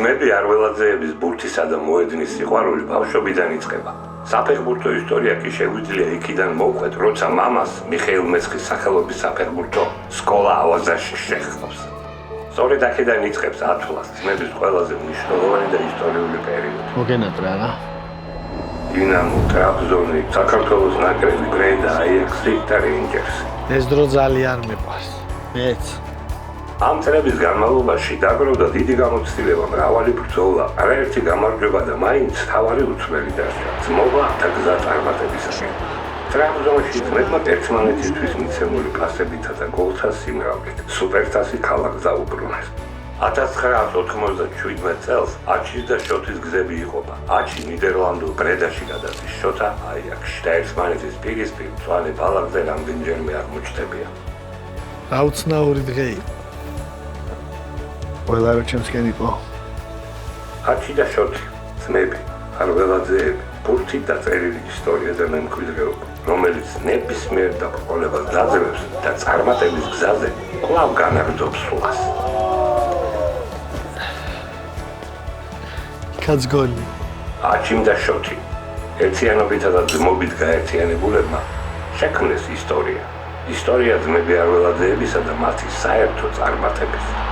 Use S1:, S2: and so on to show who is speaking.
S1: ძმები არველაძეების ბურთისა და მოედნის სიყვარული ბავშვობიდან იწყება. საფეხბურთო ისტორია კი შეგვიძლია იქიდან მოვყვეთ, როცა მამას მიხეილ მეცხის სახელობის საფეხბურთო სკოლა ავაზაში შეხვავს. სწორედ აქედან იწყებს ათვლას ძმების ყველაზე მნიშვნელოვანი და ისტორიული პერიოდი.
S2: მოგენატრა რა?
S1: დინამო, ტრაბზონი, საქართველოს ნაკრები, ბრენდა, აიაქსი და რეინჯერსი.
S2: ეს დრო ძალიან მეყვარს. მეც.
S1: ამ წლების განმავლობაში დაგროვდა დიდი გამოცდილება, მრავალი ბრძოლა, არაერთი გამარჯვება და მაინც თავარი უცვლელი დარჩა. ძმობა და გზა წარმატებისაკენ. ტრაბზონში ძმებმა ერთმანეთისთვის მიცემული პასებითა და გოლთა სიმრავლით სუპერთასი ქალაქს დაუბრუნეს. 1997 წელს აჩის და შოთის გზები იყოფა. აჩი ნიდერლანდურ ბრედაში გადადის შოთა აიაქსში და ერთმანეთის პირისპირ მწვანე ბალახზე რამდენჯერმე აღმოჩნდებიან.
S2: აუცნაური დღე იყო. ყველა რო ჩემსკენ იყო.
S1: აჩი და შოთი, ძმები, არველაძეები, ბურთით დაწერილი ისტორია და მემკვიდრეობა, რომელიც ნებისმიერ დაბრკოლებას დაძლევს და წარმატების გზაზე კვლავ განაგრძობს სულას.
S2: კაცგონი.
S1: აჩიმ და შოთი, ერთიანობითა და ძმობით გაერთიანებულებმა შექმნეს ისტორია. ისტორია ძმები არველაძეებისა და მათი საერთო წარმატების.